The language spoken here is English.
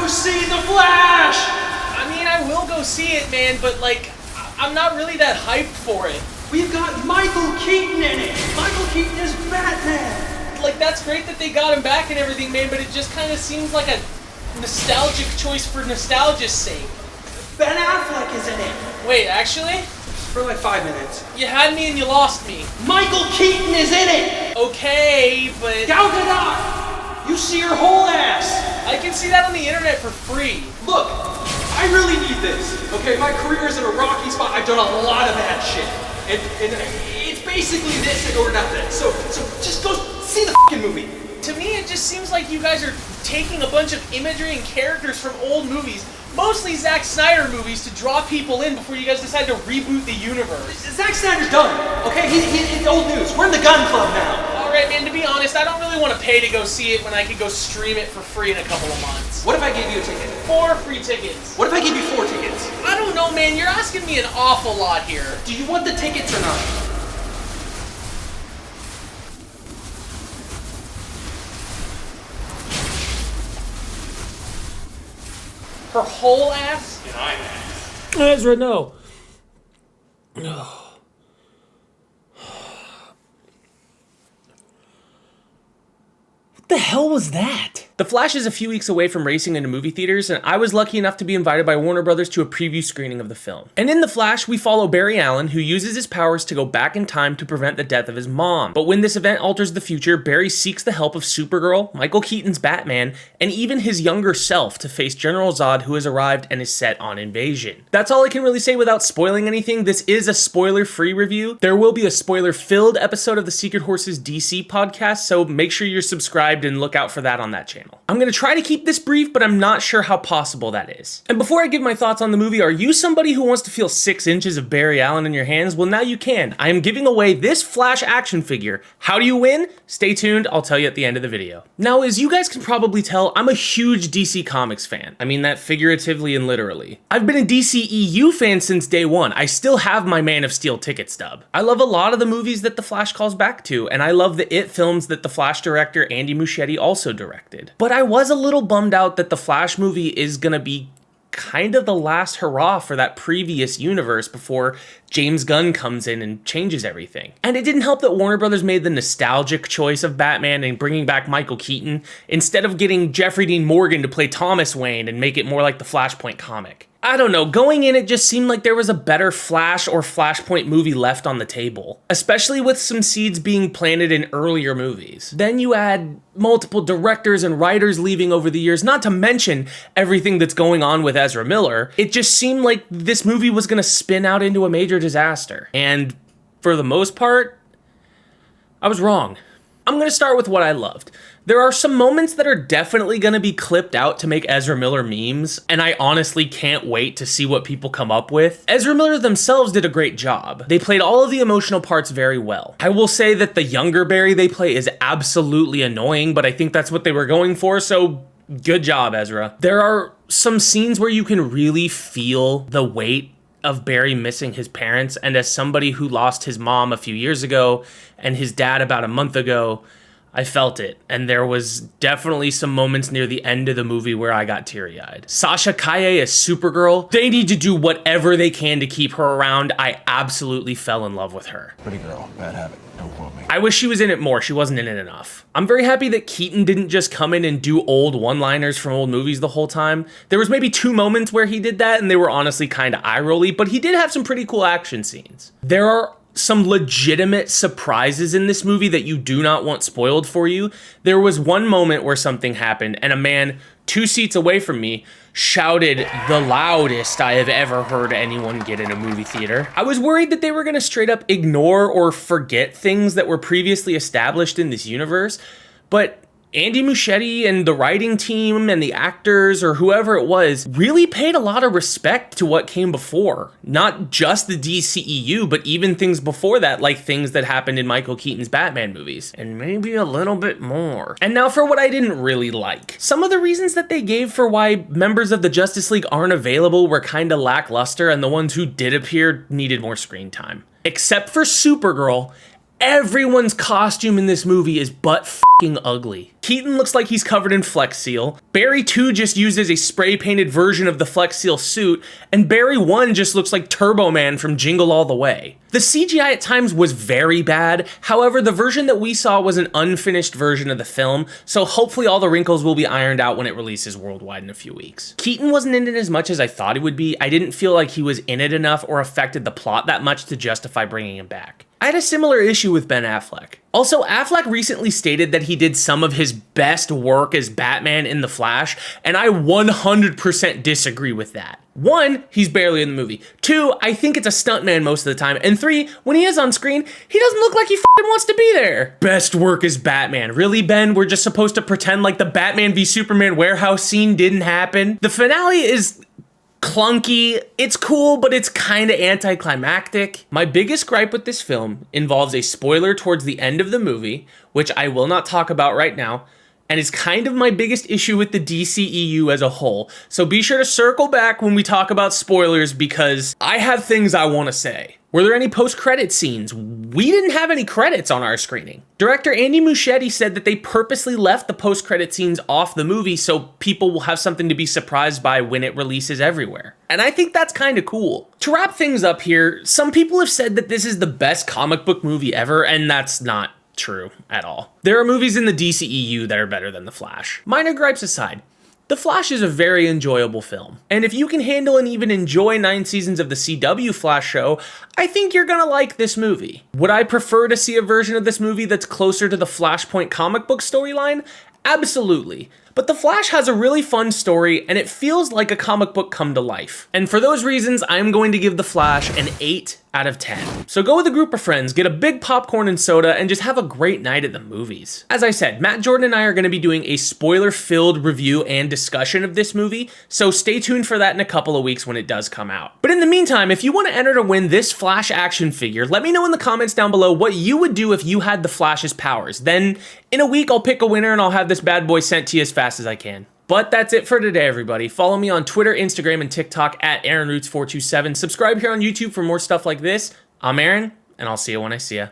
go see The Flash! I mean, I will go see it, man, but like, I'm not really that hyped for it. We've got Michael Keaton in it! Michael Keaton is Batman! Like, that's great that they got him back and everything, man, but it just kind of seems like a nostalgic choice for nostalgia's sake. Ben Affleck is in it! Wait, actually? For like 5 minutes. You had me and you lost me. Michael Keaton is in it! Okay, but Gal Gadot! You see her whole ass! I can see that on the internet for free. Look, I really need this. Okay, my career is in a rocky spot. I've done a lot of bad shit. And it's basically this or nothing. So just go see the fucking movie. To me, it just seems like you guys are taking a bunch of imagery and characters from old movies, mostly Zack Snyder movies, to draw people in before you guys decide to reboot the universe. Zack Snyder's done, okay? He's old news. We're in the gun club now. Alright, man, to be honest, I don't really want to pay to go see it when I could go stream it for free in a couple of months. What if I gave you a ticket? 4 free tickets. What if I give you 4 tickets? I don't know, man. You're asking me an awful lot here. Do you want the tickets or not? Her whole ass? In IMAX. Ezra, no. What the hell was that? The Flash is a few weeks away from racing into movie theaters, and I was lucky enough to be invited by Warner Brothers to a preview screening of the film. And in The Flash, we follow Barry Allen, who uses his powers to go back in time to prevent the death of his mom. But when this event alters the future, Barry seeks the help of Supergirl, Michael Keaton's Batman, and even his younger self to face General Zod, who has arrived and is set on invasion. That's all I can really say without spoiling anything. This is a spoiler-free review. There will be a spoiler-filled episode of the Secret Horses DC podcast, so make sure you're subscribed and look out for that on that channel. I'm gonna try to keep this brief, but I'm not sure how possible that is. And before I give my thoughts on the movie, are you somebody who wants to feel 6 inches of Barry Allen in your hands? Well, now you can. I am giving away this Flash action figure. How do you win? Stay tuned, I'll tell you at the end of the video. Now, as you guys can probably tell, I'm a huge DC Comics fan. I mean that figuratively and literally. I've been a DCEU fan since day one. I still have my Man of Steel ticket stub. I love a lot of the movies that the Flash calls back to, and I love the It films that the Flash director Andy Muschietti also directed. But I was a little bummed out that the Flash movie is gonna be kind of the last hurrah for that previous universe before James Gunn comes in and changes everything. And it didn't help that Warner Brothers made the nostalgic choice of Batman and bringing back Michael Keaton instead of getting Jeffrey Dean Morgan to play Thomas Wayne and make it more like the Flashpoint comic. I don't know, going in it just seemed like there was a better Flash or Flashpoint movie left on the table, especially with some seeds being planted in earlier movies. Then you add multiple directors and writers leaving over the years, not to mention everything that's going on with Ezra Miller. It just seemed like this movie was gonna spin out into a major disaster. And for the most part, I was wrong. I'm gonna start with what I loved. There are some moments that are definitely gonna be clipped out to make Ezra Miller memes, and I honestly can't wait to see what people come up with. Ezra Miller themselves did a great job. They played all of the emotional parts very well. I will say that the younger Barry they play is absolutely annoying, but I think that's what they were going for, so good job, Ezra. There are some scenes where you can really feel the weight of Barry missing his parents, and as somebody who lost his mom a few years ago and his dad about a month ago, I felt it, and there was definitely some moments near the end of the movie where I got teary-eyed. Sasha Calle as Supergirl, they need to do whatever they can to keep her around. I absolutely fell in love with her. Pretty girl, bad habit, don't quote me. I wish she was in it more, she wasn't in it enough. I'm very happy that Keaton didn't just come in and do old one-liners from old movies the whole time. There was maybe 2 moments where he did that, and they were honestly kinda eye-rolly, but he did have some pretty cool action scenes. There are some legitimate surprises in this movie that you do not want spoiled for you. There was one moment where something happened and a man 2 seats away from me shouted the loudest I have ever heard anyone get in a movie theater. I was worried that they were gonna straight up ignore or forget things that were previously established in this universe, but Andy Muschietti and the writing team and the actors or whoever it was really paid a lot of respect to what came before. Not just the DCEU, but even things before that, like things that happened in Michael Keaton's Batman movies. And maybe a little bit more. And now for what I didn't really like. Some of the reasons that they gave for why members of the Justice League aren't available were kinda lackluster, and the ones who did appear needed more screen time. Except for Supergirl, everyone's costume in this movie is butt f***ing ugly. Keaton looks like he's covered in Flex Seal, Barry 2 just uses a spray painted version of the Flex Seal suit, and Barry 1 just looks like Turbo Man from Jingle All the Way. The CGI at times was very bad, however the version that we saw was an unfinished version of the film, so hopefully all the wrinkles will be ironed out when it releases worldwide in a few weeks. Keaton wasn't in it as much as I thought he would be. I didn't feel like he was in it enough or affected the plot that much to justify bringing him back. I had a similar issue with Ben Affleck. Also, Affleck recently stated that he did some of his best work as Batman in The Flash, and I 100% disagree with that. 1, he's barely in the movie. 2, I think it's a stuntman most of the time. And 3, when he is on screen, he doesn't look like he f***ing wants to be there. Best work as Batman. Really, Ben? We're just supposed to pretend like the Batman v Superman warehouse scene didn't happen? The finale is clunky, it's cool, but it's kinda anticlimactic. My biggest gripe with this film involves a spoiler towards the end of the movie, which I will not talk about right now, and is kind of my biggest issue with the DCEU as a whole. So be sure to circle back when we talk about spoilers because I have things I want to say. Were there any post-credit scenes? We didn't have any credits on our screening. Director Andy Muschietti said that they purposely left the post-credit scenes off the movie so people will have something to be surprised by when it releases everywhere. And I think that's kind of cool. To wrap things up here, some people have said that this is the best comic book movie ever, and that's not true at all. There are movies in the DCEU that are better than The Flash. Minor gripes aside, The Flash is a very enjoyable film, and if you can handle and even enjoy 9 seasons of the CW Flash show, I think you're gonna like this movie. Would I prefer to see a version of this movie that's closer to the Flashpoint comic book storyline? Absolutely. But The Flash has a really fun story, and it feels like a comic book come to life. And for those reasons, I'm going to give The Flash an 8 out of 10. So go with a group of friends, get a big popcorn and soda, and just have a great night at the movies. As I said, Matt Jordan and I are going to be doing a spoiler-filled review and discussion of this movie, so stay tuned for that in a couple of weeks when it does come out. But in the meantime, if you want to enter to win this Flash action figure, let me know in the comments down below what you would do if you had the Flash's powers. Then, in a week, I'll pick a winner and I'll have this bad boy sent to you as fast as I can. But that's it for today, everybody. Follow me on Twitter, Instagram, and TikTok at AaronRoots427. Subscribe here on YouTube for more stuff like this. I'm Aaron, and I'll see you when I see you.